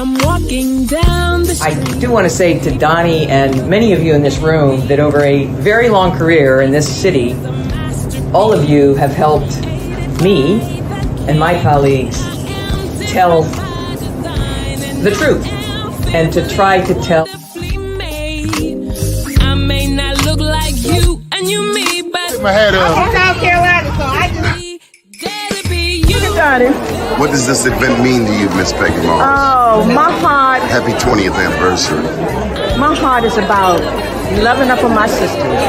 I'm walking down the street. I do want to say to Doni and many of you in this room that over a very long career in this city, all of you have helped me and my colleagues tell the truth and to try to tell. I may not look like you and you me, but Take my hat off. I'm from South Carolina, so I just... What does this event mean to you, Miss Peggy Moss? Oh, my heart, Happy 20th anniversary. my heart is about loving up on my sisters.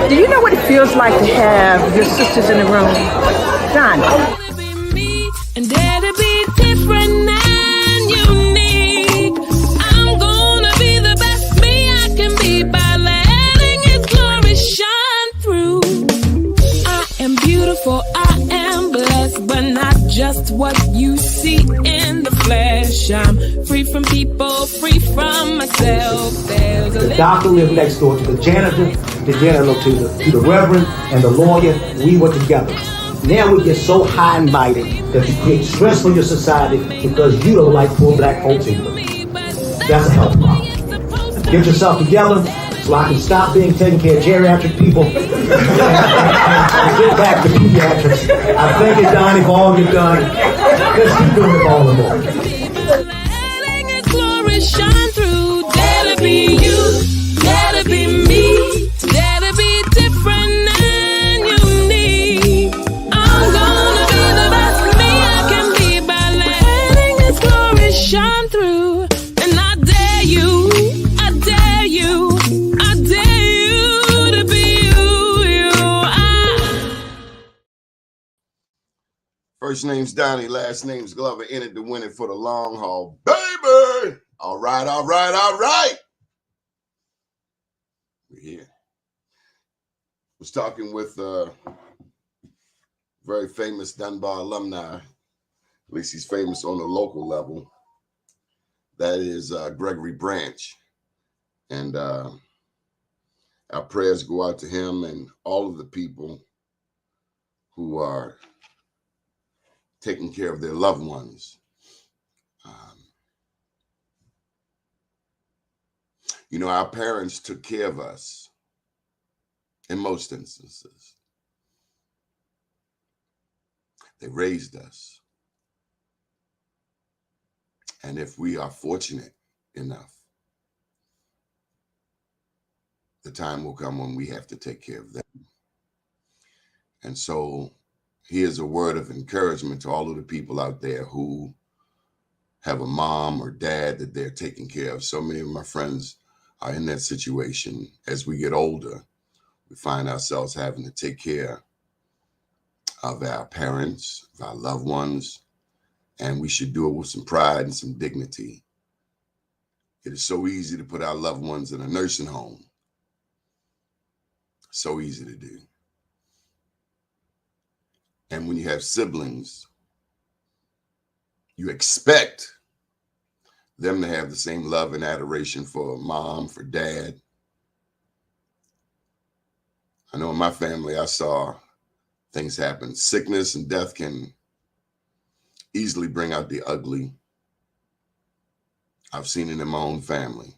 Do you know what it feels like to have your sisters in the room? Done. And dare to be different and unique. I'm gonna be the best me I can be by letting His glory shine through. I am beautiful, I am blessed, but not just what you see in the flesh. I'm free from people, free from myself. There's a The doctor lived next door to the janitor, to the reverend, and the lawyer. We were together. Now we get so high and mighty that you create stress for your society because you don't like poor black folks either. That's a health problem. Get yourself together so I can stop being taking care of geriatric people and get back to pediatrics. I thank you, Doni, for all you've done. Let's keep doing it all the more. letting His glory shine through. Dare to be you, dare to be me, dare to be different and unique. I'm gonna be the best me I can be by letting His glory shine through. And I dare you, I dare you, I dare you to be you. First name's Doni, last name's Glover. In it to win it for the long haul, baby. All right, all right, all right. We're here. Was talking with very famous Dunbar alumni. At least he's famous on the local level. That is Gregory Branch. And our prayers go out to him and all of the people who are taking care of their loved ones. You know, our parents took care of us in most instances. They raised us. And if we are fortunate enough, the time will come when we have to take care of them. And so here's a word of encouragement to all of the people out there who have a mom or dad that they're taking care of. So many of my friends are in that situation. As we get older, we find ourselves having to take care of our parents, of our loved ones, and we should do it with some pride and some dignity. It is so easy to put our loved ones in a nursing home. So easy to do. And when you have siblings, you expect them to have the same love and adoration for mom, for dad. I know in my family, I saw things happen. Sickness and death can easily bring out the ugly. I've seen it in my own family.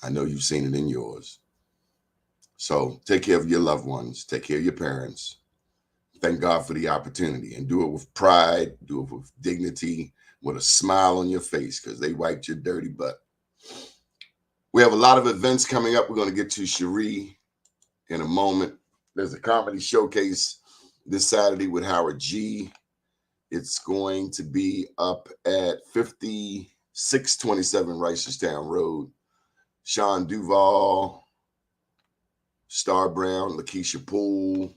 I know you've seen it in yours. So take care of your loved ones. Take care of your parents. Thank God for the opportunity and do it with pride, do it with dignity, with a smile on your face because they wiped your dirty butt. We have a lot of events coming up. We're going to get to Cherie in a moment. There's a comedy showcase this Saturday with Howard G. It's going to be up at 5627 Reisterstown Road. Sean Duvall, Star Brown, Lakeisha Poole,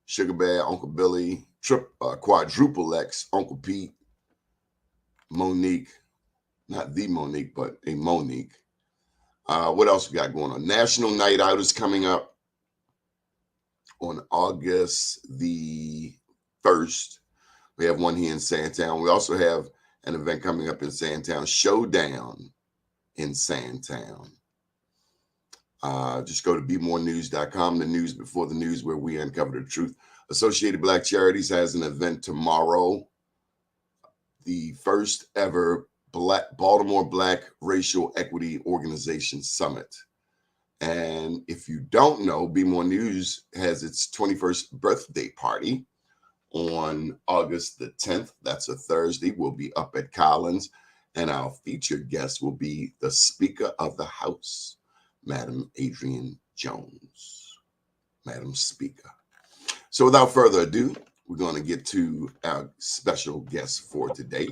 Sugar Bear, Uncle Billy, Quadruple X, Uncle Pete, Monique, not the Monique, but a Monique. What else we got going on? National Night Out is coming up on August the 1st. We have one here in Sandtown. We also have an event coming up in Sandtown, Showdown in Sandtown. Just go to bemorenews.com, the news before the news, where we uncover the truth. Associated Black Charities has an event tomorrow, the first ever Baltimore Black Racial Equity Organization Summit. And if you don't know, Be More News has its 21st birthday party on August the 10th. That's a Thursday. We'll be up at Collins, and our featured guest will be the Speaker of the House, Madam Adrienne Jones, Madam Speaker. So without further ado, we're going to get to our special guest for today,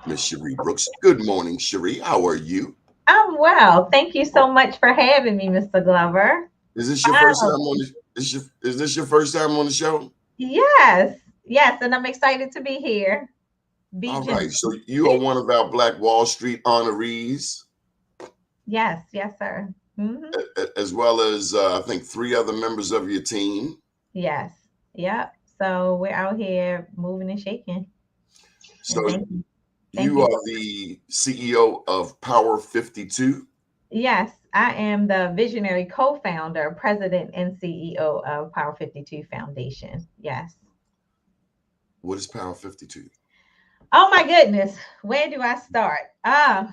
Miss Cherie Brooks. Good morning, Cherie. How are you? I'm well. Thank you so much for having me, Mr. Glover. Is this your first time on the, is this your first time on the show? Yes, yes, and I'm excited to be here. All right. So you are one of our Black Wall Street honorees. Yes, yes, sir. As well as I think 3 other members of your team. Yes. Yep. So we're out here moving and shaking. So and you are the CEO of Power 52? Yes, I am the visionary co-founder, president, and CEO of Power 52 Foundation. Yes. What is Power 52? Oh my goodness, where do I start?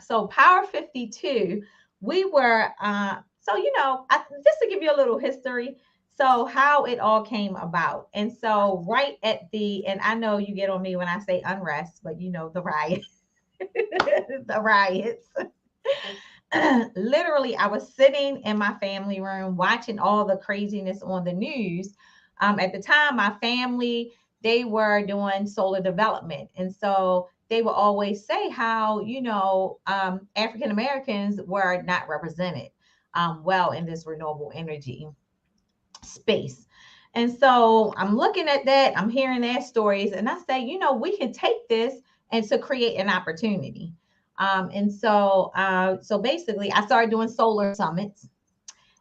So Power 52, we were, just to give you a little history, so how it all came about. And so right at and I know you get on me when I say unrest, but the riots. The riots. Literally, I was sitting in my family room watching all the craziness on the news. At the time, my family, they were doing solar development. And so they would always say how, African Americans were not represented well in this renewable energy space. And so I'm looking at that, I'm hearing their stories, and I say, we can take this and to create an opportunity. So basically, I started doing solar summits.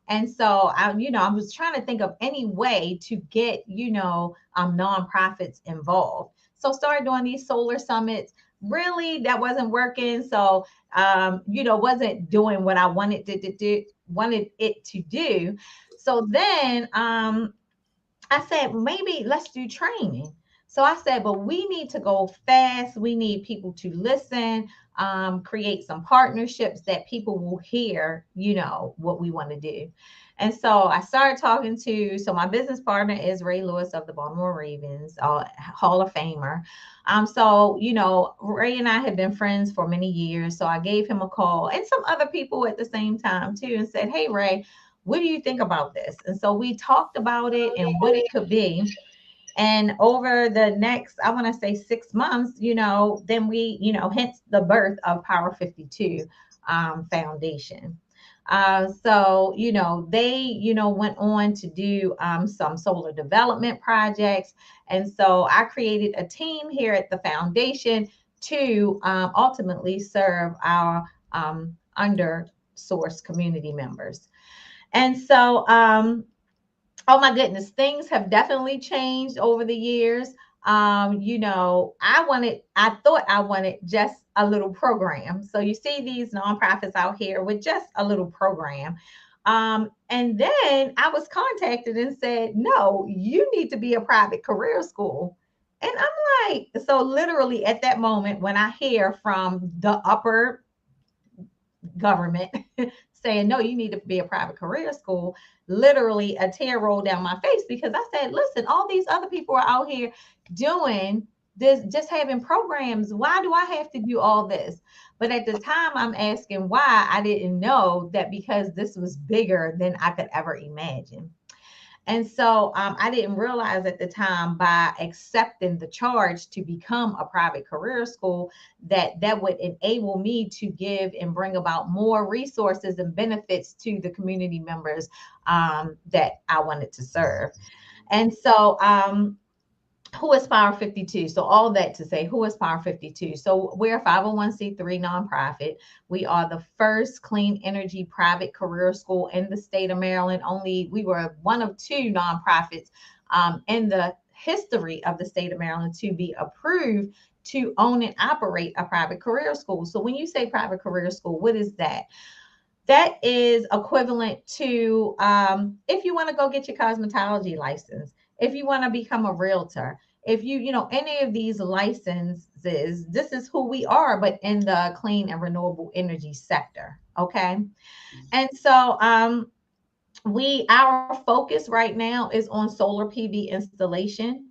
And so I was trying to think of any way to get, nonprofits involved. So started doing these solar summits. Really, that wasn't working. So, wasn't doing what I wanted it to do. So then I said, maybe let's do training. So I said, but we need to go fast. We need people to listen, create some partnerships that people will hear, what we want to do. And so I started talking so my business partner is Ray Lewis of the Baltimore Ravens, Hall of Famer. Ray and I had been friends for many years. So I gave him a call and some other people at the same time too, and said, hey, Ray, what do you think about this? And so we talked about it and what it could be. And over the next, I want to say 6 months, then we, hence the birth of Power 52 Foundation. They, went on to do some solar development projects. And so I created a team here at the foundation to ultimately serve our undersourced community members. And so, oh my goodness, things have definitely changed over the years. I thought I wanted just a little program. So you see these nonprofits out here with just a little program. And then I was contacted and said, no, you need to be a private career school. And I'm like, so literally at that moment, when I hear from the upper government saying, no, you need to be a private career school, literally a tear rolled down my face, because I said, listen, all these other people are out here doing this, just having programs. Why do I have to do all this? But at the time, I'm asking why. I didn't know that because this was bigger than I could ever imagine. And so I didn't realize at the time, by accepting the charge to become a private career school, that would enable me to give and bring about more resources and benefits to the community members that I wanted to serve. And so who is Power 52? So all that to say, who is Power 52? So we're a 501c3 nonprofit. We are the first clean energy private career school in the state of Maryland. We were one of 2 nonprofits in the history of the state of Maryland to be approved to own and operate a private career school. So when you say private career school, what is that? That is equivalent to if you want to go get your cosmetology license, if you want to become a realtor, if you know, any of these licenses, this is who we are, but in the clean and renewable energy sector. Okay. And so, our focus right now is on solar PV installation.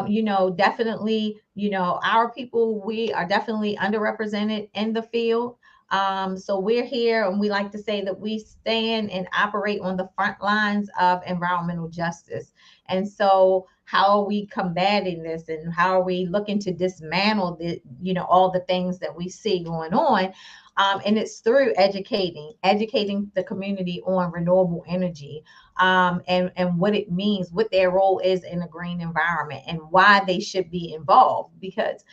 You know, definitely, you know, our people, we are definitely underrepresented in the field. So we're here, and we like to say that we stand and operate on the front lines of environmental justice. And so, how are we combating this, and how are we looking to dismantle the, you know, all the things that we see going on? And it's through educating the community on renewable energy, and what it means, what their role is in a green environment, and why they should be involved. Because,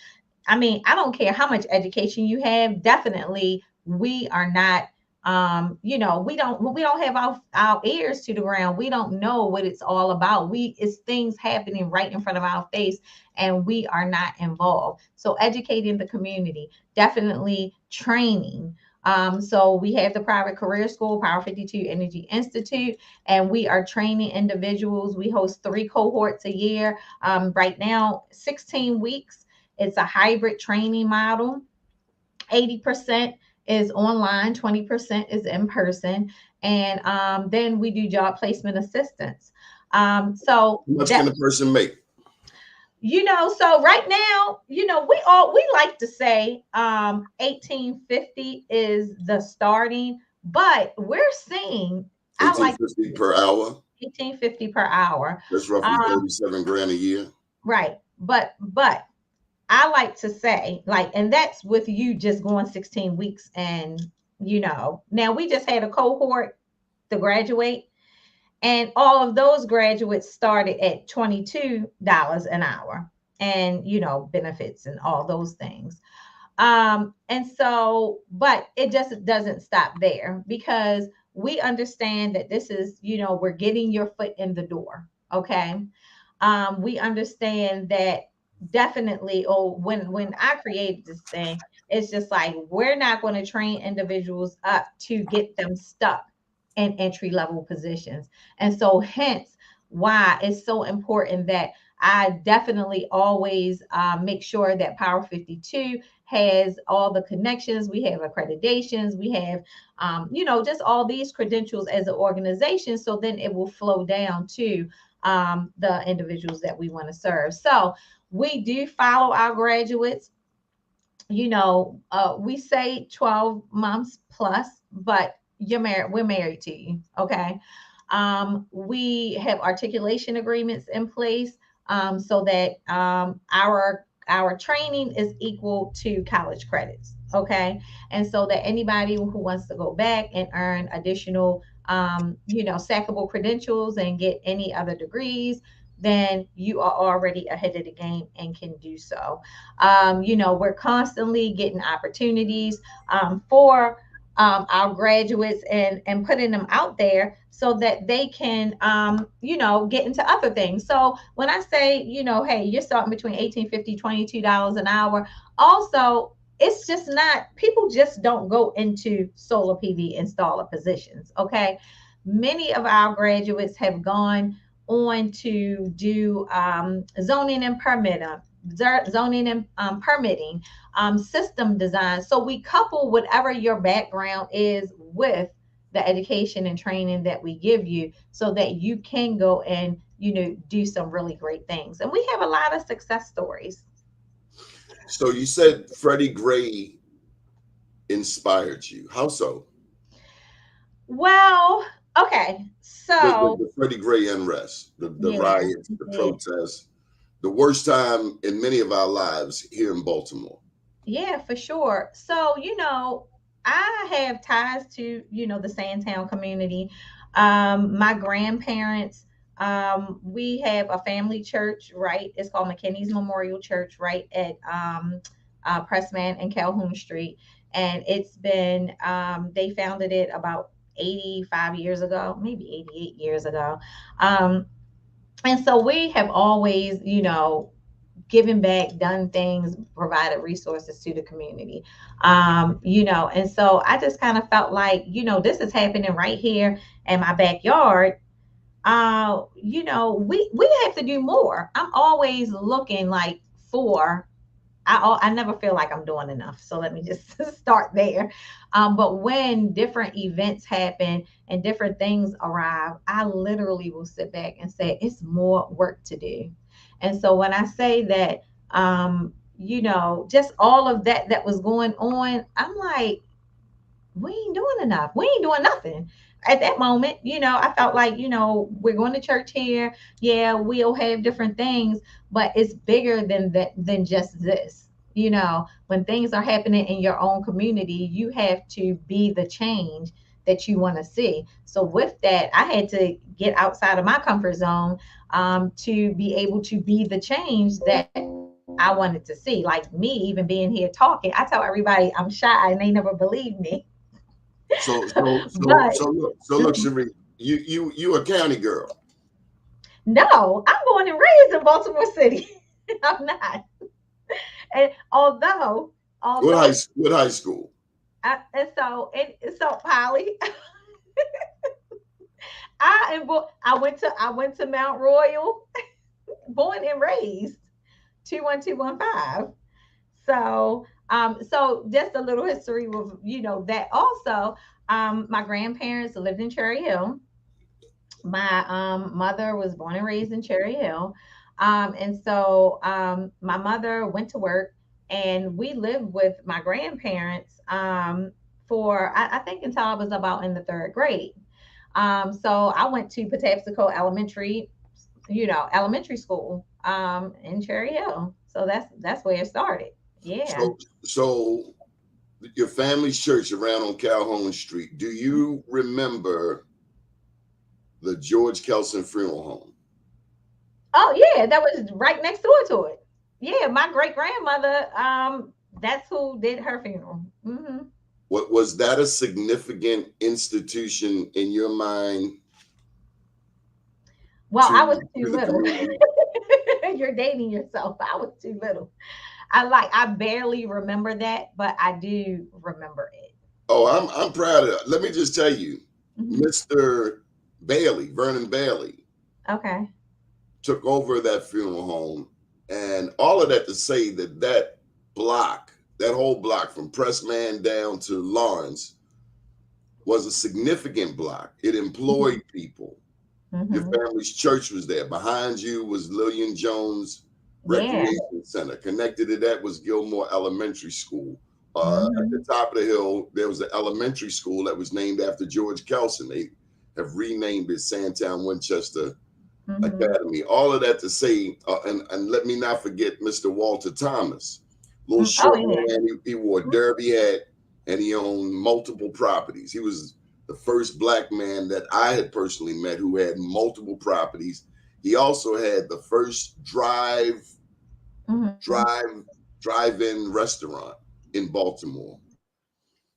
I mean, I don't care how much education you have. Definitely, we are not. You know, we don't have our ears to the ground. We don't know what it's all about. It's things happening right in front of our face, and we are not involved. So educating the community, definitely training. So we have the private career school, Power 52 Energy Institute, and we are training individuals. We host 3 cohorts a year. Right now, 16 weeks. It's a hybrid training model. 80% is online, 20% is in person. And then we do job placement assistance. So How much can a person make? you know, so right now, you know, we like to say 1850 is the starting, but we're seeing, I like 1850 per hour. 1850 per hour. That's roughly 37 grand a year. Right. But I like to say, like, and that's with you just going 16 weeks. And, you know, now we just had a cohort to graduate, and all of those graduates started at $22 an hour, and, you know, benefits and all those things. And so, but it just doesn't stop there, because we understand that this is, you know, we're getting your foot in the door. Okay. We understand that definitely, oh, when I created this thing, it's just like, we're not going to train individuals up to get them stuck in entry level positions. And so hence why it's so important that I definitely always make sure that Power 52 has all the connections. We have accreditations. We have, you know, just all these credentials as an organization. So then it will flow down to the individuals that we want to serve. So we do follow our graduates. You know, we say 12 months plus, but we're married to you. Okay. We have articulation agreements in place, so that our training is equal to college credits. Okay. And so that anybody who wants to go back and earn additional, you know, stackable credentials and get any other degrees, then you are already ahead of the game and can do so. You know, we're constantly getting opportunities for our graduates, and putting them out there so that they can, you know, get into other things. So when I say, you know, hey, you're starting between $18.50, $22 an hour, also, it's just not, people just don't go into solar PV installer positions. Okay. Many of our graduates have gone on to do zoning and permitting, system design. So we couple whatever your background is with the education and training that we give you, so that you can go and, you know, do some really great things. And we have a lot of success stories. So you said Freddie Gray inspired you. How so? Well, okay. So The Freddie Gray unrest, the yeah, riots, the yeah. protests, the worst time in many of our lives here in Baltimore. Yeah, for sure. So, you know, I have ties to, you know, the Sandtown community. My grandparents, we have a family church, right? It's called McKinney's Memorial Church, right at Pressman and Calhoun Street. And it's been, they founded it about 85 years ago, maybe 88 years ago. And so we have always, you know, given back, done things, provided resources to the community. You know, and so I just kind of felt like, you know, this is happening right here in my backyard. we have to do more. I'm always looking like for I never feel like I'm doing enough. So let me just start there. But when different events happen and different things arrive, I literally will sit back and say, it's more work to do. And so when I say that, just all of that was going on, I'm like, we ain't doing enough. We ain't doing nothing. At that moment, I felt like, we're going to church here. Yeah, we'll have different things, but it's bigger than that, than just this. When things are happening in your own community, you have to be the change that you want to see. So with that, I had to get outside of my comfort zone, to be able to be the change that I wanted to see. Like me, even being here talking, I tell everybody I'm shy and they never believe me. But Look, Cherie, you a county girl. no, I'm born and raised in Baltimore City. I'm not. And although What high school? and so Polly, I went to Mount Royal, born and raised 21215. So just a little history with that also. My grandparents lived in Cherry Hill. My mother was born and raised in Cherry Hill. And so my mother went to work and we lived with my grandparents for I think until I was about in the third grade. So I went to Patapsco elementary school in Cherry Hill. So that's where it started. Yeah. So your family's church around on Calhoun Street. Do you remember the George Kelson Funeral Home? Oh yeah, that was right next door to it. Yeah, my great grandmother, that's who did her funeral. What was that a significant institution in your mind? Well, I was too little. You're dating yourself. I was too little. I barely remember that, but I do remember it. Oh, I'm proud of it. Let me just tell you, Mr. Bailey, Vernon Bailey, Okay. took over that funeral home, and all of that to say that block, that whole block from Pressman down to Lawrence, was a significant block. It employed people. Your family's church was there. Behind you was Lillian Jones Recreation Center. Connected to that was Gilmore Elementary School. At the top of the hill, there was an elementary school that was named after George Kelson. They have renamed it Sandtown Winchester Academy. All of that to say, and let me not forget Mr. Walter Thomas. Little short man, he wore a derby hat and he owned multiple properties. He was the first black man that I had personally met who had multiple properties. He also had the first drive-in restaurant in Baltimore.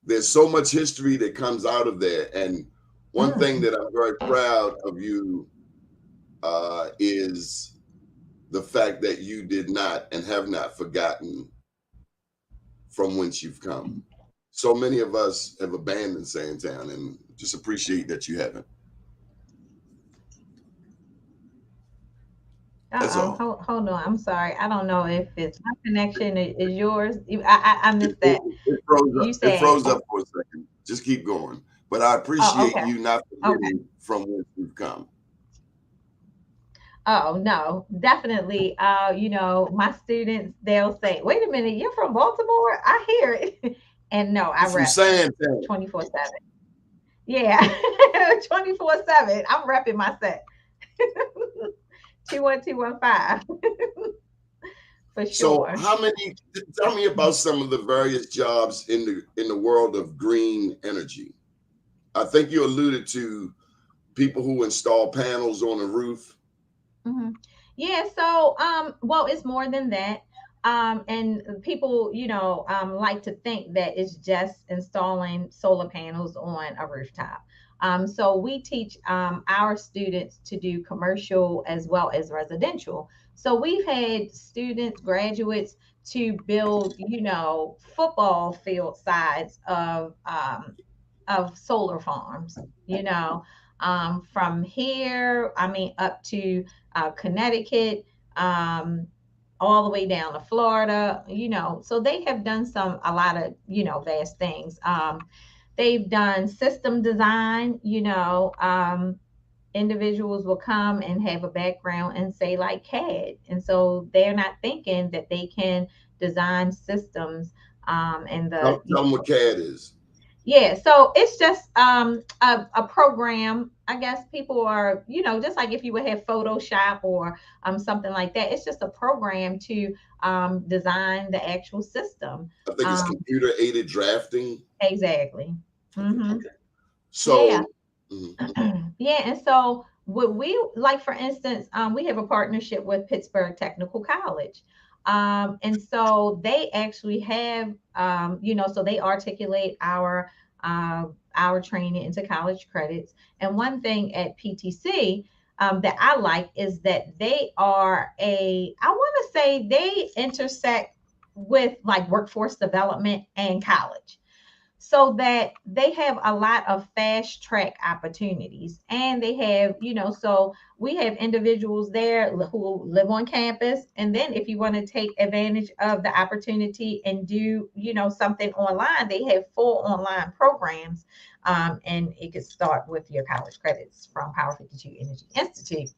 There's so much history that comes out of there. And one thing that I'm very proud of you is the fact that you did not and have not forgotten from whence you've come. So many of us have abandoned Sandtown, and just appreciate that you haven't. That's all. Hold on. I'm sorry. I don't know if it's my connection is yours. I missed that. It froze up for a second. Just keep going. But I appreciate you not forgetting from whence you've come. Oh no, definitely. My students, they'll say, "Wait a minute, you're from Baltimore? I hear it." And no, I rep 24/7. Yeah, 24/7. I'm repping my set. 21215. For sure. So tell me about some of the various jobs in the world of green energy. I think you alluded to people who install panels on a roof. Yeah, so well, it's more than that. And people, like to think that it's just installing solar panels on a rooftop. So we teach our students to do commercial as well as residential. So we've had students, graduates, to build, football field sides of solar farms. from here, I mean, up to Connecticut, all the way down to Florida, so they have done a lot of, vast things. They've done system design, individuals will come and have a background and say like CAD. And so they're not thinking that they can design systems and Tell them what CAD is. yeah, so it's just a program. I guess people are, just like if you would have Photoshop or something like that. It's just a program to design the actual system. I think it's computer aided drafting. Exactly. Mm-hmm. Okay. So yeah. Yeah, and so what we like, for instance, we have a partnership with Pittsburgh Technical College. And so they actually have, so they articulate our training into college credits. And one thing at PTC that I like is that they are I want to say they intersect with like workforce development and college, so that they have a lot of fast track opportunities. And they have, so we have individuals there who live on campus. And then if you want to take advantage of the opportunity and do, something online, they have full online programs. And it could start with your college credits from Power 52 Energy Institute.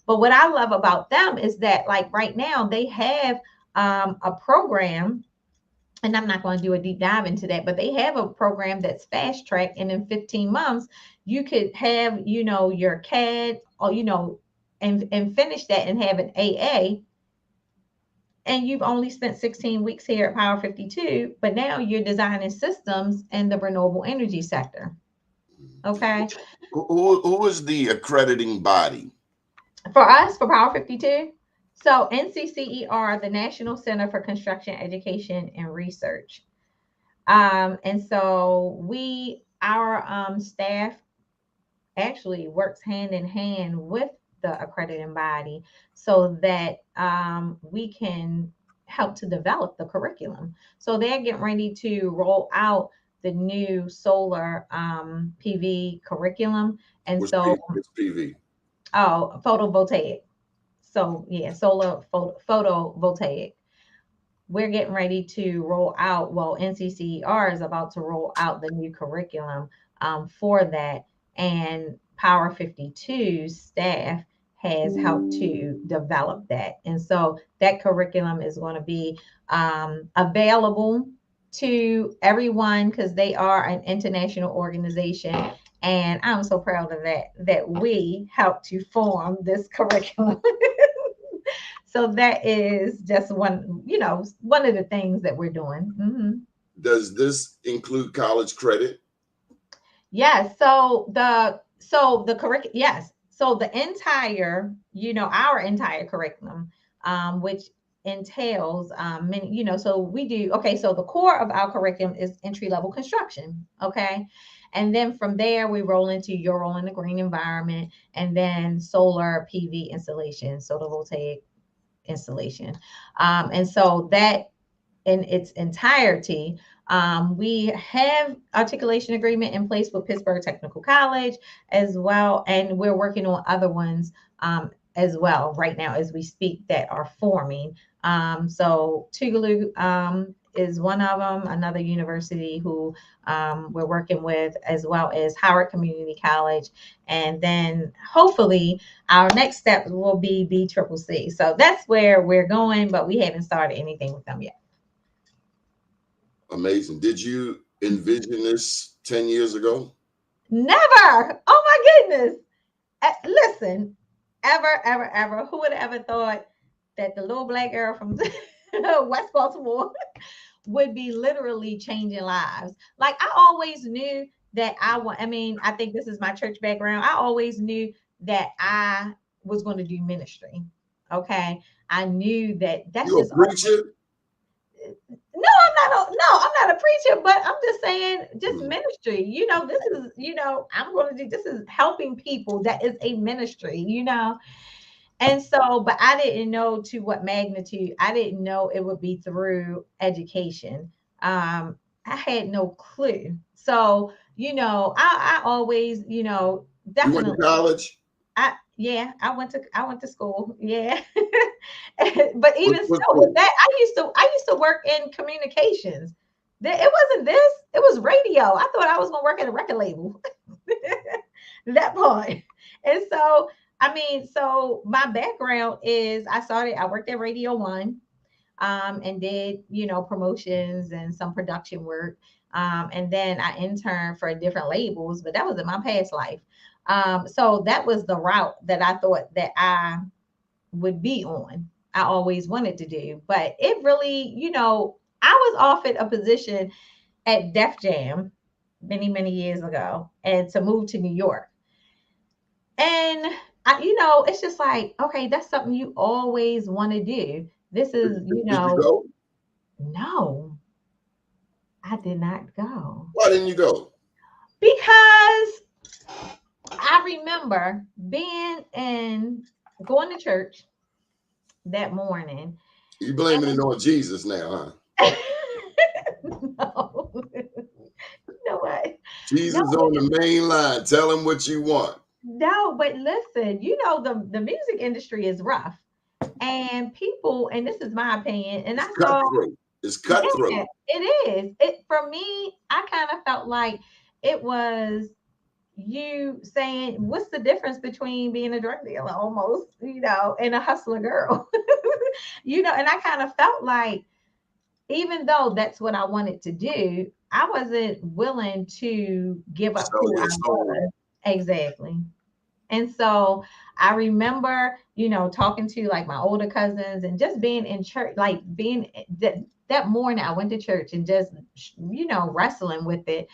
But what I love about them is that, like, right now they have a program, and I'm not going to do a deep dive into that, but they have a program that's fast track. And in 15 months, you could have, your CAD or, and finish that and have an AA. And you've only spent 16 weeks here at Power 52, but now you're designing systems in the renewable energy sector. Okay. Who is the accrediting body? For us, for Power 52? So NCCER, the National Center for Construction Education and Research. And so our staff actually works hand in hand with the accrediting body so that we can help to develop the curriculum. So they're getting ready to roll out the new solar PV curriculum. And What's so it's PV? Oh, photovoltaic. So yeah, solar photovoltaic. We're getting ready to roll out. Well, NCCER is about to roll out the new curriculum for that, and Power 52 staff has helped to develop that. And so that curriculum is going to be available to everyone because they are an international organization. And I'm so proud of that we helped to form this curriculum. So that is just one of the things that we're doing. Mm-hmm. Does this include college credit? Yes. So the curriculum, yes. So the entire, our entire curriculum, which entails many, so we do, okay, so the core of our curriculum is entry-level construction. Okay. And then from there, we roll into your role in the green environment, and then solar PV installation, photovoltaic installation. And so that in its entirety, we have articulation agreement in place with Pittsburgh Technical College as well. And we're working on other ones as well right now as we speak that are forming. So Tougaloo is one of them, another university who we're working with, as well as Howard Community College. And then hopefully our next step will be BCCC. So that's where we're going, but we haven't started anything with them yet. Amazing. Did you envision this 10 years ago? Never. Oh my goodness. Listen, ever. Who would have ever thought that the little black girl from West Baltimore would be literally changing lives? Like, I always knew that I think this is my church background. I always knew that I was going to do ministry. Okay. I knew that that's you just a preacher? No, I'm not a preacher, but I'm just saying, just ministry. This is, I'm going to do, this is helping people. That is a ministry, And so, but I didn't know to what magnitude. I didn't know it would be through education. I had no clue. So, I always, You went to definitely. college? I went to school. Yeah. But even What still with school? that, I used to work in communications. It wasn't this, it was radio. I thought I was gonna work at a record label. That part. And so, I mean, so my background is I worked at Radio One, and did, promotions and some production work. And then I interned for different labels, but that was in my past life. So that was the route that I thought that I would be on. I always wanted to do, but it really, I was offered a position at Def Jam many, many years ago, and to move to New York. And it's just like, okay, that's something you always want to do. This is, Did you go? no, I did not go Why didn't you go? because I remember going to church that morning. You blaming it on Jesus now, huh? No, you know what? No, Jesus on the main line. Tell him what you want. no, but listen, the music industry is rough, and people, and this is my opinion, and It's I saw. cutthroat. It's Yeah, cutthroat. it is. It for me, I kind of felt like it was you saying, what's the difference between being a drug dealer almost, and a hustler girl? And I kind of felt like, even though that's what I wanted to do, I wasn't willing to give up Sell who I your soul. was. Exactly. And so I remember, talking to like my older cousins and just being in church, like being that morning I went to church and just, wrestling with it.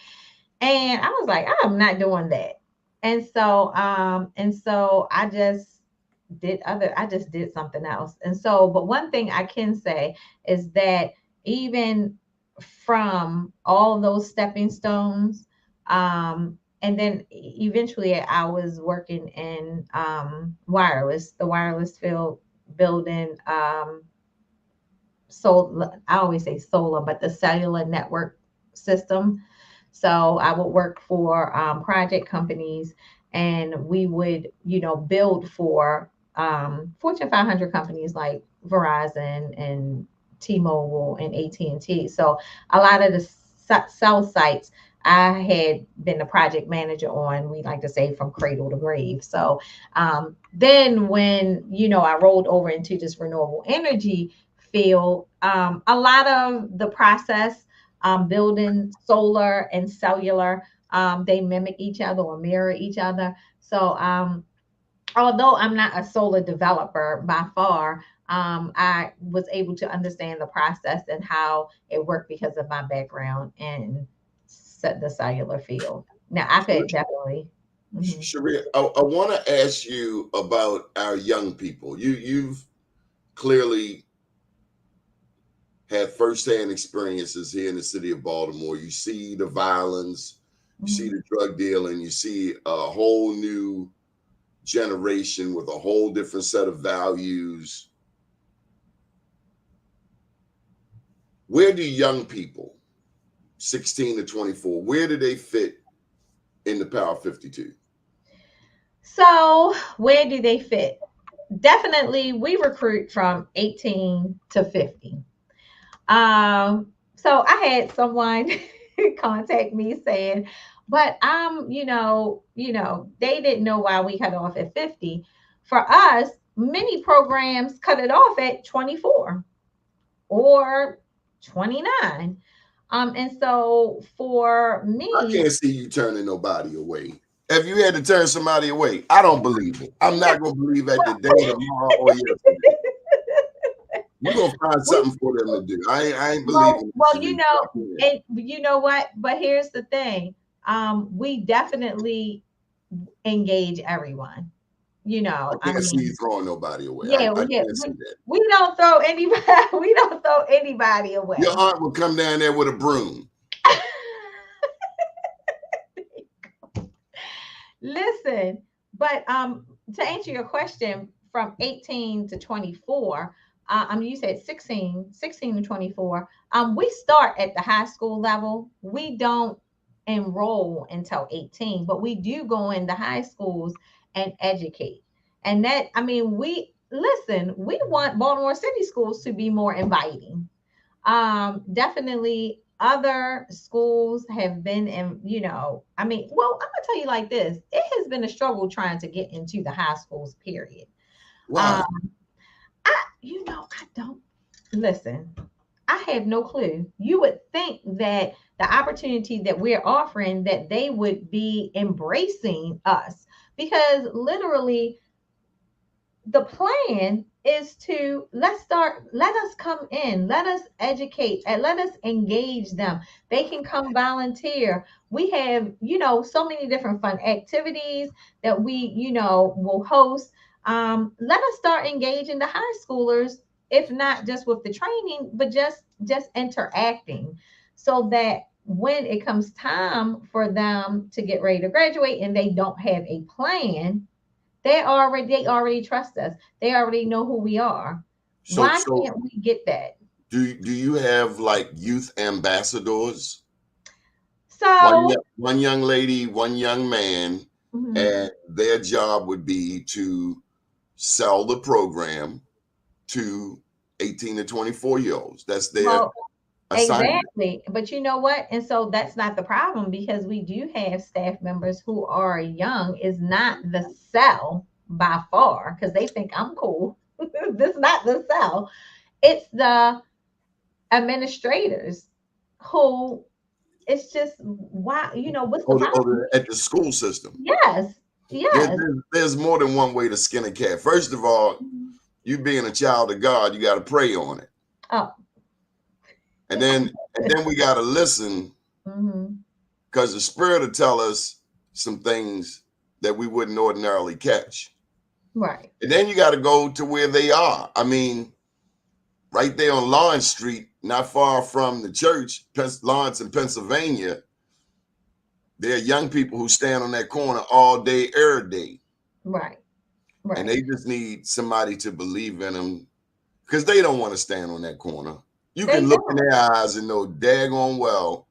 And I was like, I'm not doing that. And so I just did something else. And so, but one thing I can say is that even from all those stepping stones, and then eventually I was working in the wireless field, building so I always say solar, but the cellular network system. So I would work for project companies, and we would, build for Fortune 500 companies like Verizon and T-Mobile and AT&T. So a lot of the cell sites I had been the project manager on, we like to say, from cradle to grave. So then when, I rolled over into this renewable energy field, a lot of the process, building solar and cellular, they mimic each other or mirror each other. So although I'm not a solar developer by far, I was able to understand the process and how it worked because of my background in the cellular field. Now I could definitely. Mhm. Cherie, I want to ask you about our young people. You've clearly had firsthand experiences here in the city of Baltimore. You see the violence, you see the drug dealing, you see a whole new generation with a whole different set of values. Where do young people, 16 to 24, where do they fit in the Power 52? So where do they fit? Definitely, we recruit from 18 to 50. So I had someone contact me saying, but they didn't know why we cut off at 50. For us, many programs cut it off at 24 or 29. And so for I me, can't see you turning nobody away. If you had to turn somebody away, I don't believe it. I'm not going to believe that today, tomorrow, or yesterday. You're going to find something for them to do. I ain't believing it. and you know what? But here's the thing. We definitely engage everyone. I I can't see you mean, throwing nobody away. yeah, I yeah, can't see that. we don't throw anybody, we don't throw anybody away. Your aunt would come down there with a broom. Listen, but to answer your question, from 18 to 24, you said 16 to 24. We start at the high school level. We don't enroll until 18, but we do go into high schools and educate. And that, I mean, we want Baltimore City schools to be more inviting. Definitely other schools have been in, I mean, well, I'm gonna tell you like this. It has been a struggle trying to get into the high schools, period. Why? I don't listen. I have no clue. You would think that the opportunity that we're offering, that they would be embracing us, because literally the plan is to let us come in, let us educate, and let us engage them. They can come volunteer. We have, so many different fun activities that we, will host. Let us start engaging the high schoolers, if not just with the training, but just interacting, so that when it comes time for them to get ready to graduate and they don't have a plan, they already trust us. They already know who we are. So Why so can't we get that? do you have like youth ambassadors? So, One young lady, one young man, mhm. and their job would be to sell the program to 18 to 24-year-olds. That's their Well, assignment. exactly. But you know what? And so that's not the problem, because we do have staff members who are young. Is not the sell by far, because they think I'm cool. This is not the sell. It's the administrators who, it's just, why, what's the problem? At the school system. Yes. Yes. There's more than one way to skin a cat. First of all, you being a child of God, you got to pray on it. Oh. And then we got to listen, because the Spirit will tell us some things that we wouldn't ordinarily catch. Right. And then you got to go to where they are. I mean, right there on Lawrence Street, not far from the church, Lawrence in Pennsylvania, there are young people who stand on that corner all day, every day. Right. Right. And they just need somebody to believe in them, because they don't want to stand on that corner. You can look in their eyes and know daggone well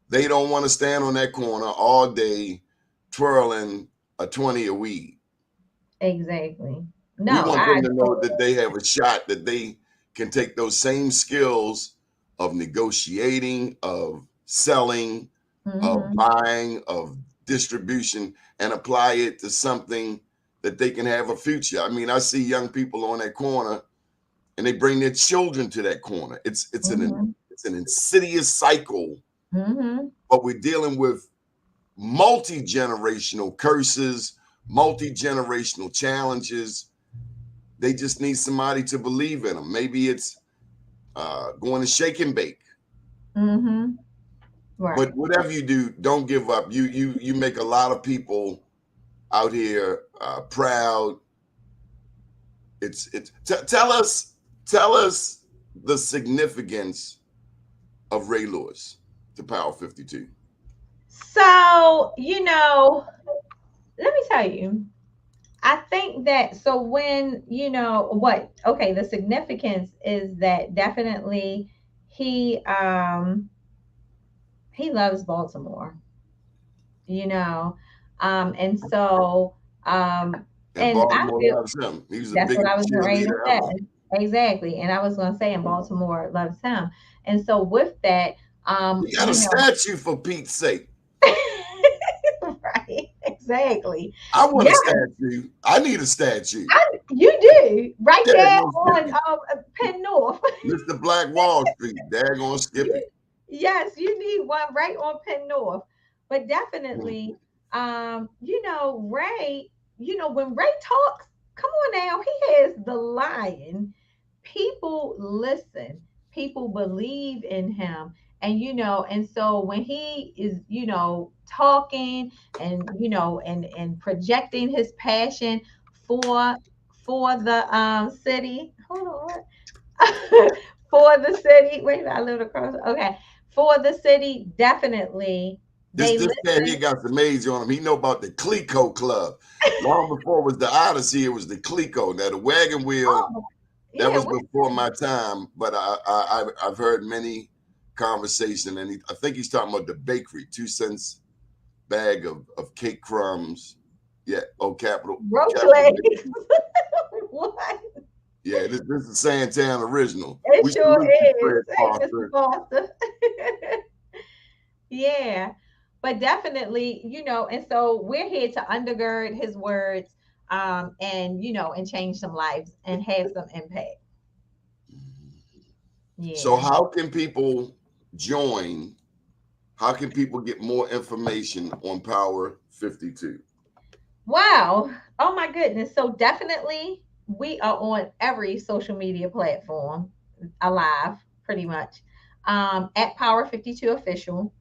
they don't want to stand on that corner all day twirling a 20 a weed. Exactly. We No, want them to know that they have a shot, that they can take those same skills of negotiating, of selling, of buying, of distribution, and apply it to something that they can have a future. I mean, I see young people on that corner and they bring their children to that corner. It's an insidious cycle, but we're dealing with multi-generational curses, multi-generational challenges. They just need somebody to believe in them. Maybe it's going to shake and bake. Right. But whatever you do, don't give up. You make a lot of people out here proud. Tell us the significance of Ray Lewis to Power 52. So, let me tell you, I think that, so when, the significance is that definitely he loves Baltimore, and so, And and I Baltimore feel loves him. He was the that's what I biggest was ready to cheerleader say. ever. Exactly. And I was going to say, and Baltimore loves him. And so with that, You got a statue, for Pete's sake. Right, exactly. I want a statue. I need a statue. You do, right Yeah, there no on Penn North. Mr. Black Wall Street. Daggone Skippy. Yes, you need one right on Penn North. But definitely, Ray, when Ray talks, come on now, he has the lion. People listen, people believe in him. And so when he is, talking and, and projecting his passion for the city. Hold on. For the city. Wait, I live across. Okay. For the city, definitely. This cat here got some age on him. He know about the Clico Club. Long before it was the Odyssey, it was the Clico. Now the wagon wheel, that was before my time, but I've heard many conversations, and I think he's talking about the bakery, 2 cents bag of cake crumbs. Yeah. Oh, Capital. Roach Capital. legs. What? Yeah, this is Santan original. It We sure salute you, is. Fred Hey, Foster. Mr. Foster. Yeah, but definitely, and so we're here to undergird his words, and change some lives and have some impact. So Yeah. how can people join? How can people get more information on Power 52? Wow. Oh my goodness. So definitely we are on every social media platform alive, pretty much. At Power 52 Official.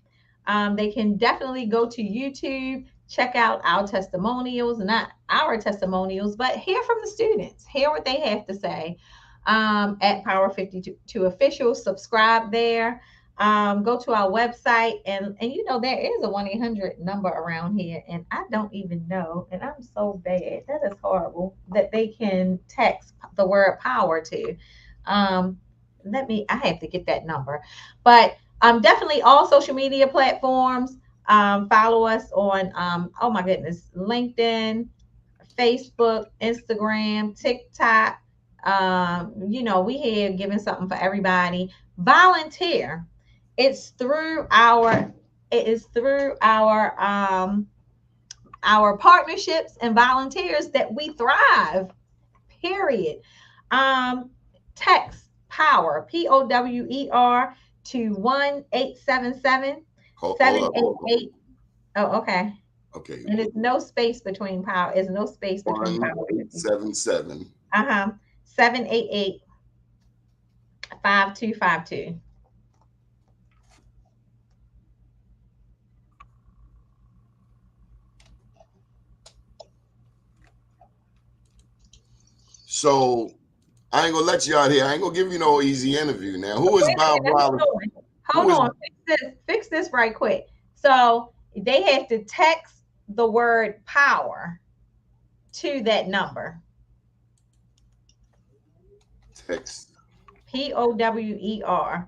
They can definitely go to YouTube, check out our testimonials, not our testimonials, but hear from the students, hear what they have to say. At Power 52 Official, subscribe there. Go to our website, and there is a 1-800 number around here, and I don't even know, and I'm so bad, that is horrible, that they can text the word power to. I have to get that number, but definitely all social media platforms. Follow us on, oh my goodness, LinkedIn, Facebook, Instagram, TikTok. We here giving something for everybody. Volunteer. It's through our it is through our partnerships and volunteers that we thrive. Period. Text power, POWER, to 1-877 Hold up. 788. Oh, okay. Okay. And there's no space between power. There's no space between power. 1-877. 788 5252. So I ain't gonna let you out here. I ain't gonna give you no easy interview now. Who is Wait a Bob minute, Wallace? Hold on. Fix this right quick. So they have to text the word power to that number. Text POWER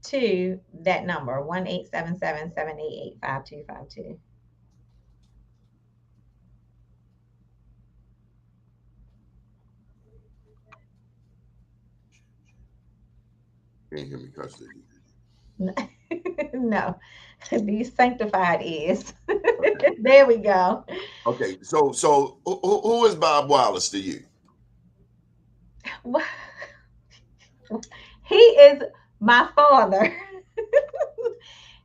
to that number, 1-877 788 5252. Can't hear me, custody. No, these sanctified ears. There we go. Okay, so who is Bob Wallace to you? He is my father.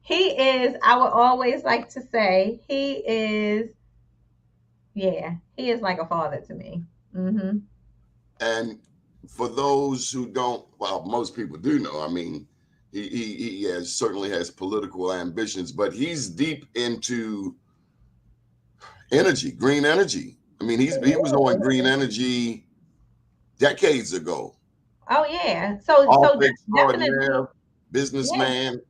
He is, I would always like to say, he is like a father to me. Mm-hmm. And for those who don't, well, most people do know. I mean, he certainly has political ambitions, but he's deep into energy, green energy. I mean, he was on green energy decades ago. Oh yeah. So definitely businessman.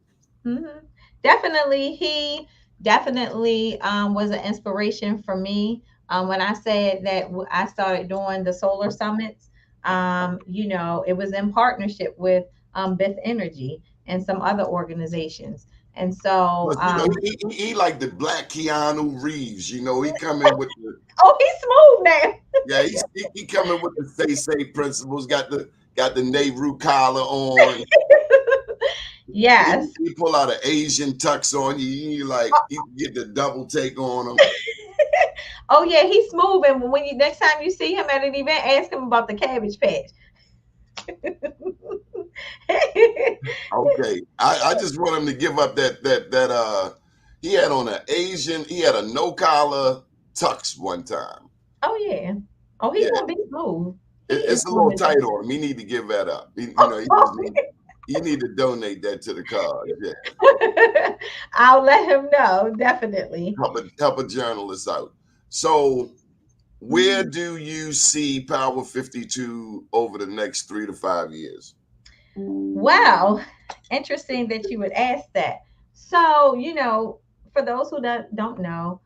Yeah. Mm-hmm. Definitely, he definitely was an inspiration for me. When I said that I started doing the solar summits, it was in partnership with Beth Energy and some other organizations. And so, he like the black Keanu Reeves. He come in with the he's smooth now. Yeah, he coming with the say principles. Got the Nehru collar on. Yes. He pull out an Asian tux on you. You get the double take on him. Oh yeah, he's smooth. And when next time you see him at an event, ask him about the Cabbage Patch. Okay, I just want him to give up that he had on he had a no collar tux one time. Oh yeah. Oh, he's gonna be smooth. It's a little tight on him. He need to give that up. You need to donate that to the cause. Yeah. I'll let him know, definitely. Help a journalist out. So where do you see Power 52 over the next 3 to 5 years? Wow. Interesting that you would ask that. So, for those who don't know,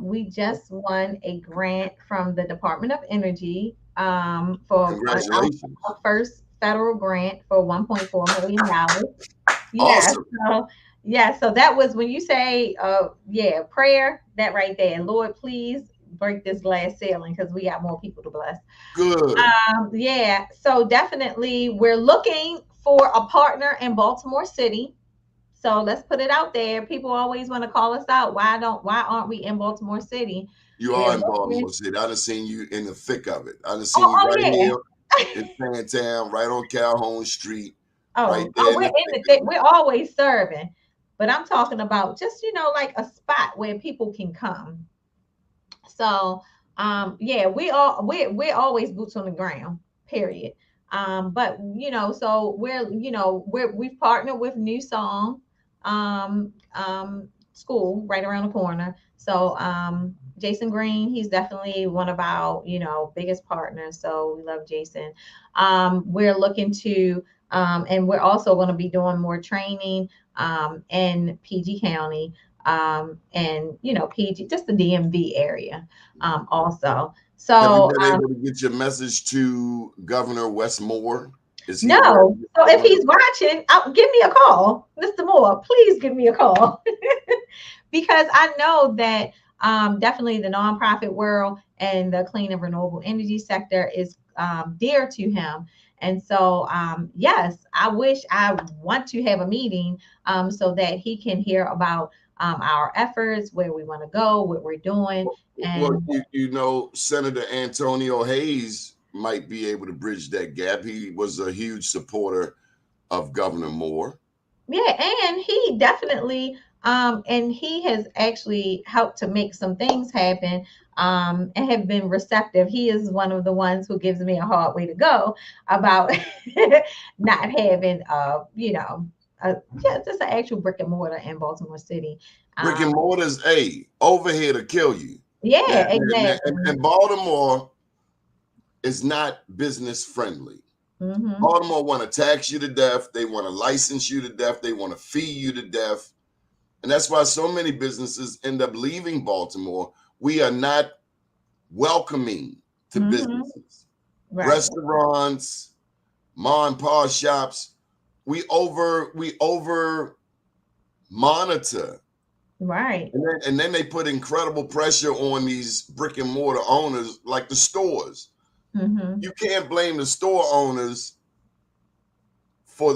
we just won a grant from the Department of Energy for Congratulations. our first federal grant for $1.4 million. Yeah. Awesome. So Yeah, so that was when you say, yeah, prayer, that right there. Lord, please break this glass ceiling because we got more people to bless. Good. Yeah, so definitely we're looking for a partner in Baltimore City. So let's put it out there. People always want to call us out. Why aren't we in Baltimore City? You We're are in looking. Baltimore City. I done seen you in the thick of it. I done Oh, seen you oh right yeah. here in Fantown, right on Calhoun Street, right Oh, there in we're the in thick the of thing. it. We're always serving. But I'm talking about just, like a spot where people can come. So yeah, we're always boots on the ground, period. But so we've partnered with New Song School right around the corner. So Jason Green, he's definitely one of our, biggest partners. So we love Jason. We're looking to and we're also going to be doing more training in PG County and PG, just the DMV area also. Have you So been able to get your message to Governor Wes Moore? Is he aware of no, what's so if going he's on? watching, give me a call, Mr. Moore. Please give me a call because I know that definitely the nonprofit world and the clean and renewable energy sector is dear to him. And so, yes, I want to have a meeting so that he can hear about our efforts, where we want to go, what we're doing. Well, And Senator Antonio Hayes might be able to bridge that gap. He was a huge supporter of Governor Moore. yeah, and he definitely and he has actually helped to make some things happen and have been receptive. He is one of the ones who gives me a hard way to go about not having just an actual brick and mortar in Baltimore City. Brick and Um mortar's over here to kill you. yeah, exactly. And Baltimore is not business friendly. Hmm. Baltimore want to tax you to death. They want to license you to death. They want to fee you to death. And that's why so many businesses end up leaving Baltimore. We are not welcoming to Hmm. businesses, Right. restaurants, mom and pop shops. We over monitor. Right. And then they put incredible pressure on these brick and mortar owners, like the stores. Hmm. You can't blame the store owners for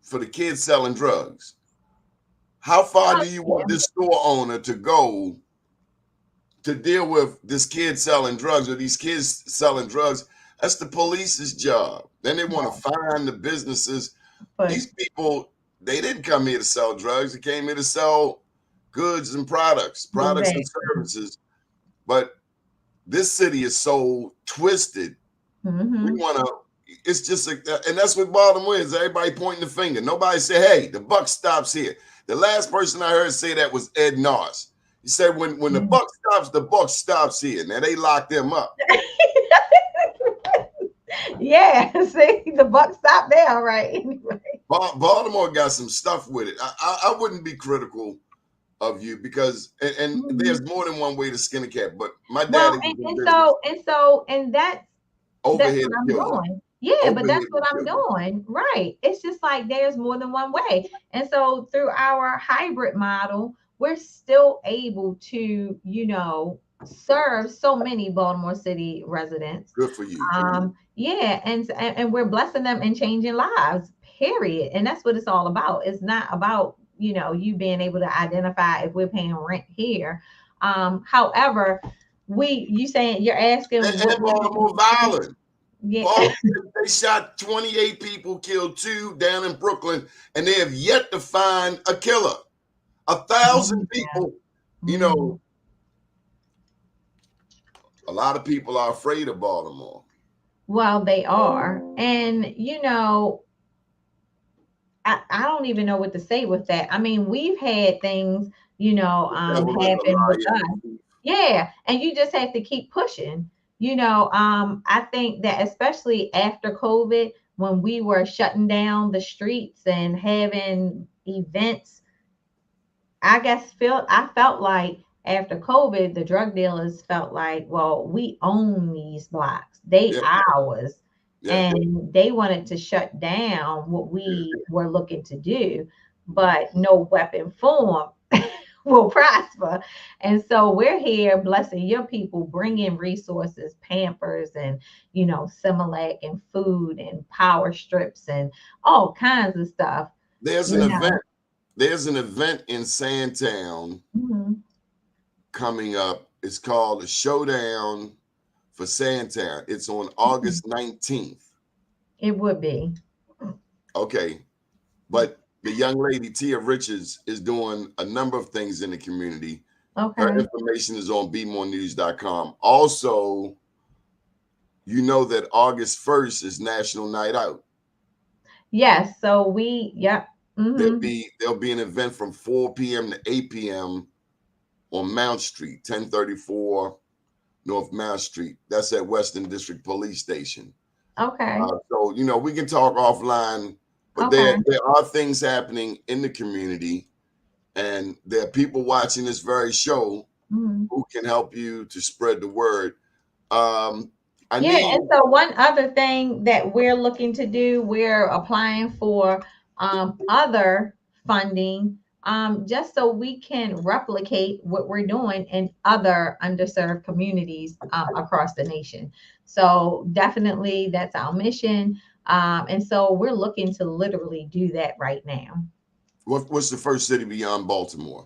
for the kids selling drugs. How far Oh, do you yeah. want this store owner to go to deal with this kid selling drugs or these kids selling drugs? That's the police's job. Then they want to find the businesses. But These people, they didn't come here to sell drugs. They came here to sell goods and products and exactly. services. But this city is so twisted. We Hmm. want to. It's just and that's what Baltimore is. Everybody pointing the finger. Nobody say, "Hey, the buck stops here." The last person I heard say that was Ed Noss. He said, "When the buck stops here." Now they locked them up. Yeah, see, the buck stopped there, right? Baltimore got some stuff with it. I wouldn't be critical of you because and Mhm. there's more than one way to skin a cat. But my Well, daddy was in and business so and so and over that's here what to I'm kill you. doing. Yeah, Over but here that's to what I'm kill you. doing. Right. It's just like there's more than one way. And so through our hybrid model, we're still able to, serve so many Baltimore City residents. Good for you. Yeah, and we're blessing them and changing lives, period. And that's what it's all about. It's not about, you being able to identify if we're paying rent here. However, you saying you're asking what And we Baltimore violent. yeah. Baltimore, they shot 28 people, killed 2 down in Brooklyn, and they have yet to find a killer. 1,000 Yeah. people, you Mhm. know, a lot of people are afraid of Baltimore. Well, they are. And I don't even know what to say with that. I mean, we've had things, The devil is a happen with liar and a us. thief. Yeah, and you just have to keep pushing. I think that especially after COVID, when we were shutting down the streets and having events, I felt like after COVID, the drug dealers felt like, well, we own these blocks. They Yeah, ours. yeah, And they wanted to shut down what yeah. we were looking to do. but no weapon form will prosper. And so we're here blessing your people, bringing resources, Pampers, and Similac, and food, and power strips, and all kinds of stuff. There's an event. There's an event in Sandtown coming up. It's called the Showdown for Sandtown. It's on August 19th. It would be. Okay. But the young lady, Tia Richards, is doing a number of things in the community. Okay. Her information is on bmorenews.com. Also, you know that August 1st is National Night Out. Yes. So there'll be an event from 4 p.m. to 8 p.m. on Mount Street, 1034 North Mount Street. That's at Western District Police Station. Okay. So, we can talk offline, but there are things happening in the community, and there are people watching this very show who can help you to spread the word. And so one other thing that we're looking to do, we're applying for other funding, just so we can replicate what we're doing in other underserved communities across the nation. So definitely that's our mission. And so we're looking to literally do that right now. What's the first city beyond Baltimore?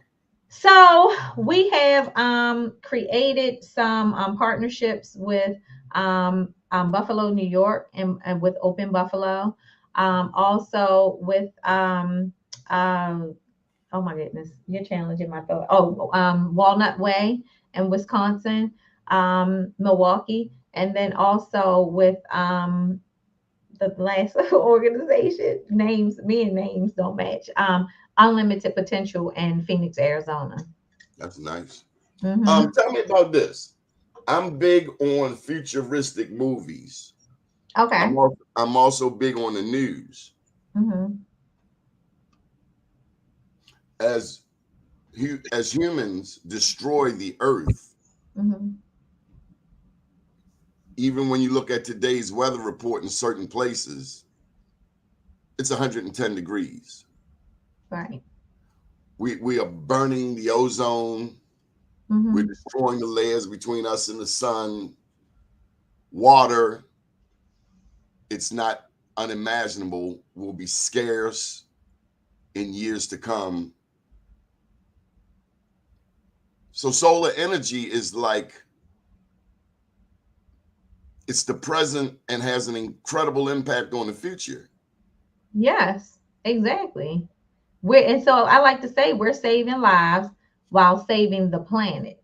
So we have created some partnerships with Buffalo, New York, and with Open Buffalo. Also with oh my goodness, you're challenging my thought. Walnut Way in Wisconsin, Milwaukee, and then also with the last organization names don't match. Unlimited Potential in Phoenix, Arizona. That's nice. Mm-hmm. Tell me about this. I'm big on futuristic movies. Okay. I'm also big on the news. Mm-hmm. As humans destroy the earth, even when you look at today's weather report in certain places, it's 110 degrees. Right. We are burning the ozone. We're destroying the layers between us and the sun. Water, it's not unimaginable, will be scarce in years to come. So solar energy is it's the present and has an incredible impact on the future. Yes, exactly. And so I like to say we're saving lives while saving the planet.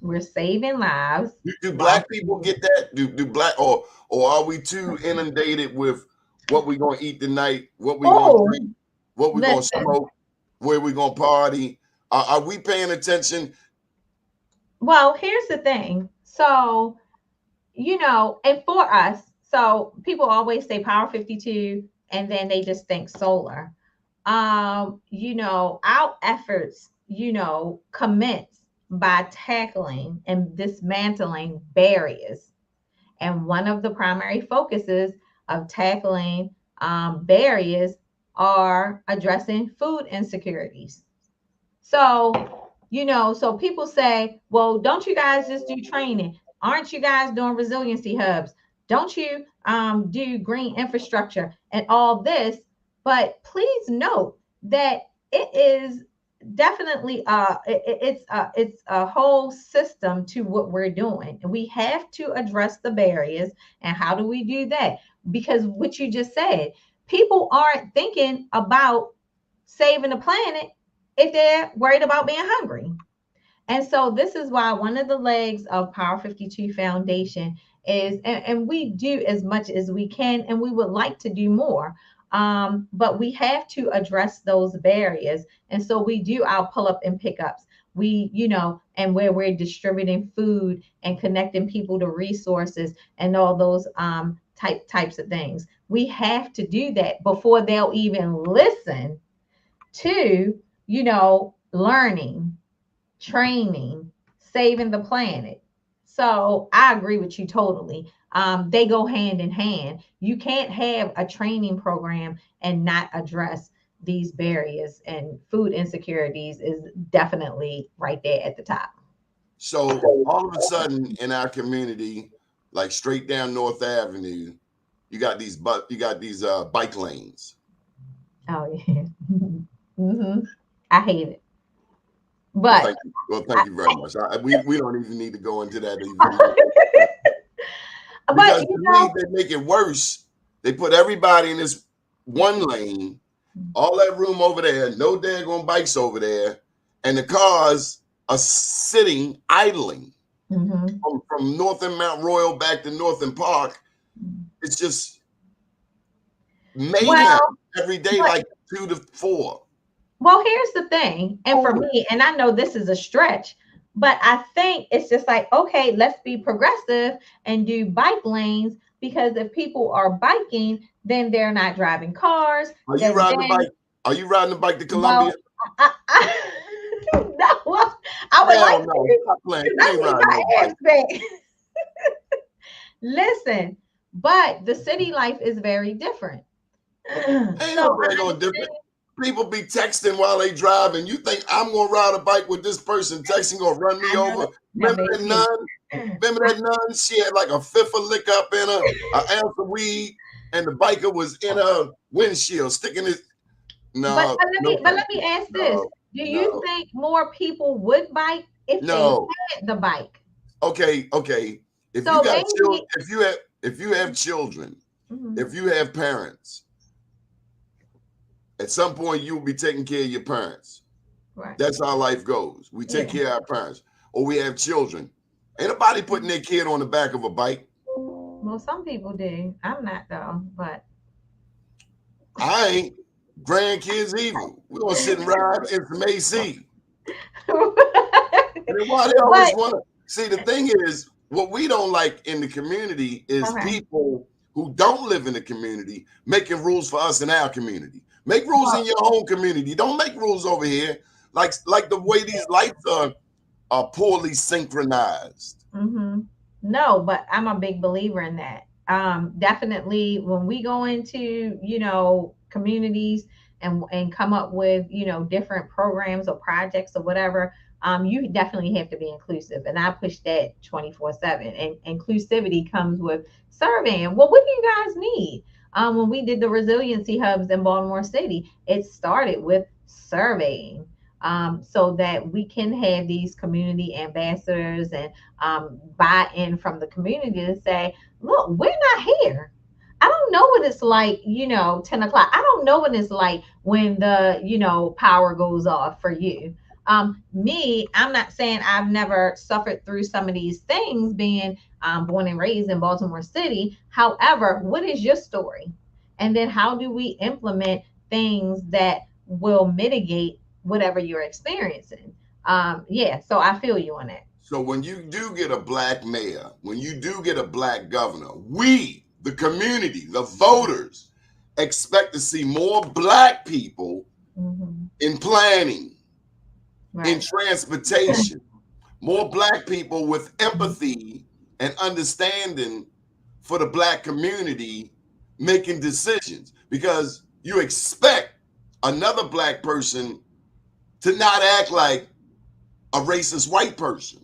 We're saving lives. Do Black people get that? Do Black or are we too inundated with what we're gonna eat tonight, what we're gonna drink, what we're gonna smoke, where we're gonna party? Are we paying attention? Well, here's the thing. So, and for us, so people always say Power 52, and then they just think solar. Our efforts, commence by tackling and dismantling barriers. And one of the primary focuses of tackling barriers are addressing food insecurities. So, so people say, well, don't you guys just do training? Aren't you guys doing resiliency hubs? Don't you do green infrastructure and all this? But please note that it is definitely it's a whole system to what we're doing. And we have to address the barriers. And how do we do that? Because what you just said, people aren't thinking about saving the planet if they're worried about being hungry. And so this is why one of the legs of Power 52 Foundation is, and we do as much as we can, and we would like to do more. But we have to address those barriers. And so we do our pull-up and pickups. We, and where we're distributing food and connecting people to resources and all those types of things. We have to do that before they'll even listen to, learning, training, saving the planet. So I agree with you totally. They go hand in hand. You can't have a training program and not address these barriers, and food insecurities is definitely right there at the top. So all of a sudden in our community, like straight down North Avenue, you got these bike lanes. Oh yeah. I hate it. Well, But thank you very much. We don't even need to go into that even. but Because you to me, know, they make it worse. They put everybody in this one lane, all that room over there, no daggone bikes over there, and the cars are sitting idling from North End Mount Royal back to North End Park. It's just mayhem well, every day, but, like 2 to 4. well, here's the thing, and for me, and I know this is a stretch, but I think it's just like, okay, let's be progressive and do bike lanes, because if people are biking, then they're not driving cars. Are you riding the bike? Are you riding the bike to Columbia? Well, no, I would like no. to. Stop playing. You I ain't need riding no my bike. ass back. Listen, but the city life is very different. Ain't no daggone different. People be texting while they drive, and you think I'm gonna ride a bike with this person texting gonna run me over? Remember that nun? Remember that nun? She had like a fifth of liquor up in her, an ounce of weed, and the biker was in her windshield sticking his. No, but let me ask this: do you think more people would bike if they had the bike? Okay. If So you got maybe, children, if you have children, if you have parents, at some point you will be taking care of your parents. Right. That's how life goes. We take care of our parents, or we have children. Ain't nobody putting their kid on the back of a bike. Well, some people do. I'm not though, but I ain't. Grandkids either. We're gonna sit and ride in some AC. And why they always want to see, the thing is, what we don't like in the community is people who don't live in the community making rules for us in our community. Make rules in your own community. Don't make rules over here. Like the way these lights are poorly synchronized. No, but I'm a big believer in that. Definitely when we go into, communities and come up with, different programs or projects or whatever, you definitely have to be inclusive. And I push that 24/7. And inclusivity comes with surveying. Well, what do you guys need? When we did the resiliency hubs in Baltimore City, it started with surveying. So that we can have these community ambassadors and buy in from the community to say, look, we're not here. I don't know what it's like, 10 o'clock. I don't know what it's like when the, power goes off for you. Me, I'm not saying I've never suffered through some of these things being born and raised in Baltimore City. However, what is your story? And then how do we implement things that will mitigate whatever you're experiencing? So I feel you on that. So when you do get a black mayor, when you do get a black governor, we, the community, the voters, expect to see more black people in planning, in transportation, more black people with empathy and understanding for the black community making decisions, because you expect another black person to not act like a racist white person.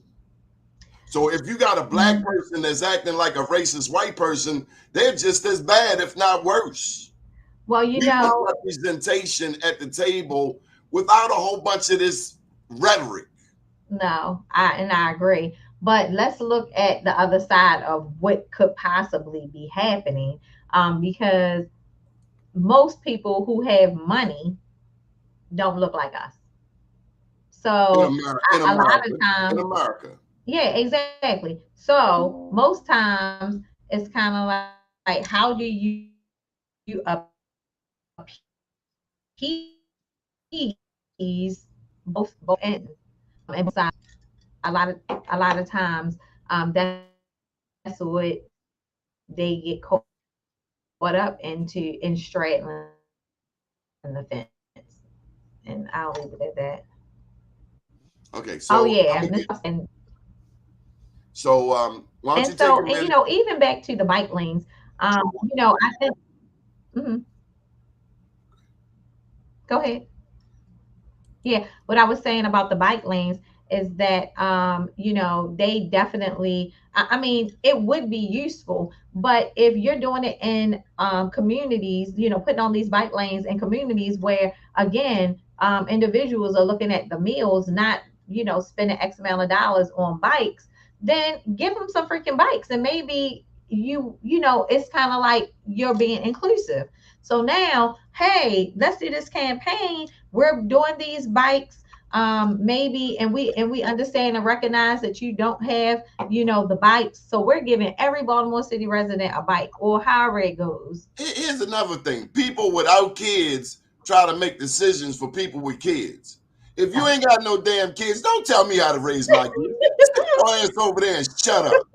So if you got a black person that's acting like a racist white person, they're just as bad, if not worse. Well, we want representation at the table without a whole bunch of this rhetoric. No, I agree. But let's look at the other side of what could possibly be happening. Because most people who have money don't look like us. So in a lot of times, in America. Yeah, exactly. So most times it's kind of like, how do you appease both ends? And both sides. A lot of times, that's what they get caught up in straddling the fence. And I'll leave it at that. Okay, so why don't you take a minute? Even back to the bike lanes, I think. Go ahead. Yeah, what I was saying about the bike lanes is that they definitely I mean, it would be useful, but if you're doing it in communities, putting on these bike lanes in communities where again, individuals are looking at the meals, not, spending X amount of dollars on bikes, then give them some freaking bikes and maybe it's kind of like you're being inclusive. So now, hey, let's do this campaign. We're doing these bikes, maybe, and we understand and recognize that you don't have, the bikes. So we're giving every Baltimore City resident a bike, or however it goes. Here's another thing. People without kids try to make decisions for people with kids. If you ain't got no damn kids, don't tell me how to raise my kids. Sit your ass over there and shut up.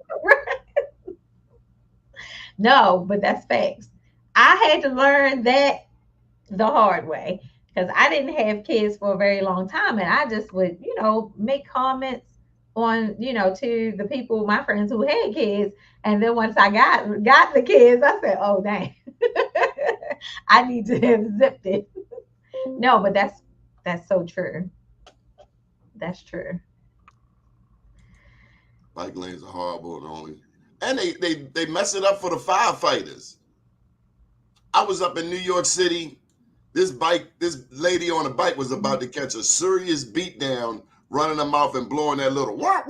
No, but that's facts. I had to learn that the hard way because I didn't have kids for a very long time, and I just would, make comments on, to the people, my friends who had kids, and then once I got the kids, I said, "Oh dang, I need to have zipped it." No, but that's so true. That's true. Bike lanes are horrible and only, and they mess it up for the firefighters. I was up in New York City. This lady on a bike was about to catch a serious beatdown, running her mouth and blowing that little wah,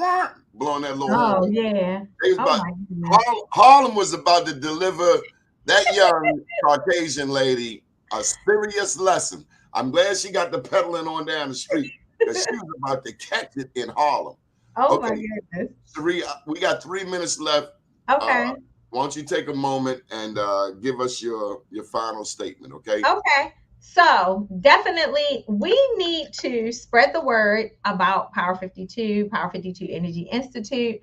blowing that little Oh horn. yeah. They was Oh about, my goodness. Harlem was about to deliver that young Caucasian lady a serious lesson. I'm glad she got the pedaling on down the street because she was about to catch it in Harlem. Oh my Okay, goodness. Cherie, we got 3 minutes left. Okay. Why don't you take a moment and give us your final statement, okay? Okay. So definitely we need to spread the word about Power 52, Power 52 Energy Institute.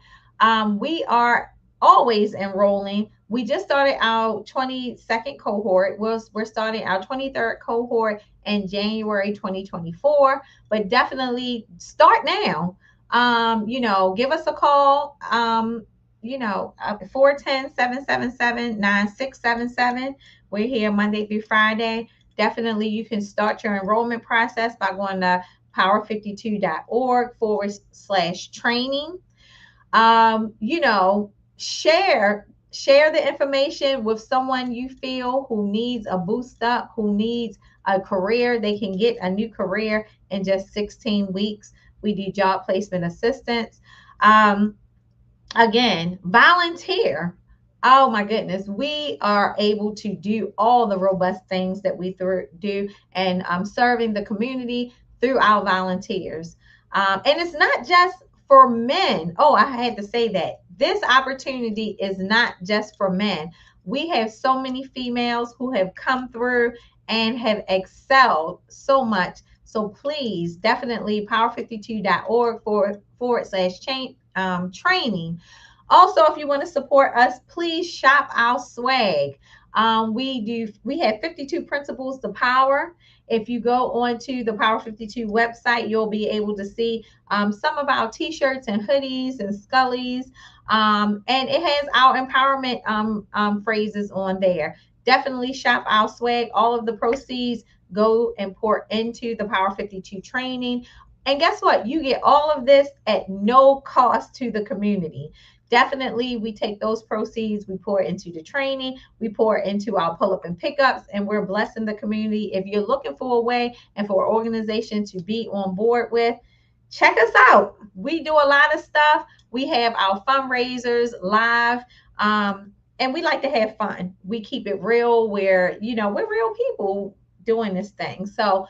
We are always enrolling. We just started our 22nd cohort. We're starting our 23rd cohort in January 2024, but definitely start now. Give us a call. 410-777-9677. We're here Monday through Friday. Definitely, you can start your enrollment process by going to power52.org/training. Share the information with someone you feel who needs a boost up, who needs a career. They can get a new career in just 16 weeks. We do job placement assistance. Again, volunteer. Oh my goodness, we are able to do all the robust things that we do, and serving the community through our volunteers. And it's not just for men. Oh, I had to say that this opportunity is not just for men. We have so many females who have come through and have excelled so much. So please, definitely power52.org /training. Also, if you want to support us, please shop our swag. We have 52 principles to power. If you go onto the Power 52 website, you'll be able to see some of our t-shirts and hoodies and scullies. And it has our empowerment phrases on there. Definitely shop our swag. All of the proceeds go and pour into the Power 52 training. And guess what? You get all of this at no cost to the community. Definitely, we take those proceeds, we pour into the training, we pour into our pull-up and pickups, and we're blessing the community. If you're looking for a way and for an organization to be on board with, check us out. We do a lot of stuff. We have our fundraisers live, and we like to have fun. We keep it real. We're real people doing this thing. So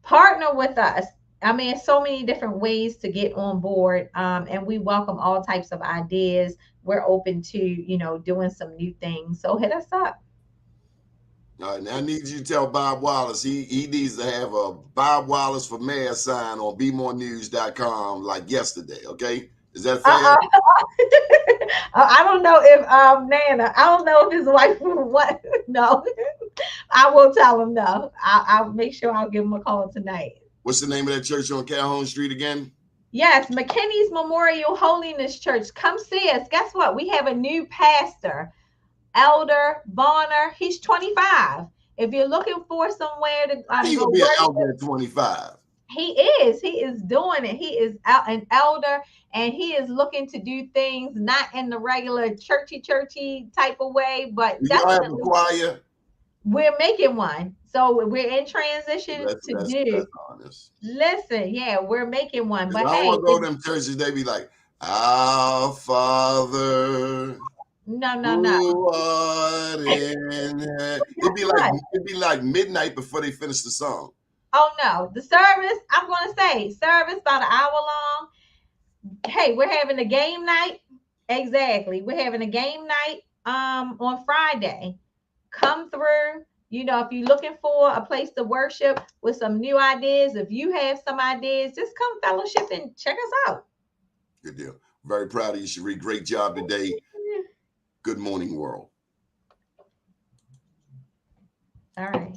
partner with us. I mean, so many different ways to get on board, and we welcome all types of ideas. We're open to, doing some new things. So hit us up. All right, now I need you to tell Bob Wallace he needs to have a Bob Wallace for Mayor sign on bemorenews.com like yesterday, okay? Is that fair? I don't know if Nana, I don't know if his wife would what. No, I will tell him no. I'll make sure I'll give him a call tonight. What's the name of that church on Calhoun Street again? Yes, McKinney's Memorial Holiness Church. Come see us. Guess what? We have a new pastor, Elder Bonner. He's 25. If you're looking for somewhere to He go gonna be an worship, elder at 25. he is doing it. He is out an elder, and he is looking to do things not in the regular churchy type of way, but Do y'all have a definitely choir? we're making one. So we're in transition to That's do. honest. Listen, yeah, we're making one. Because But I don't hey, want to go to them churches. They be like, "Our Father, no. who art in heaven." What? It'd be like midnight before they finish the song. Oh no, the service. I'm gonna say service about an hour long. Hey, we're having a game night. Exactly, we're having a game night on Friday. Come through. You know, if you're looking for a place to worship with some new ideas, if you have some ideas, just come fellowship and check us out. Good deal. Very proud of you, Cherie. Great job today. Good morning, world. All right.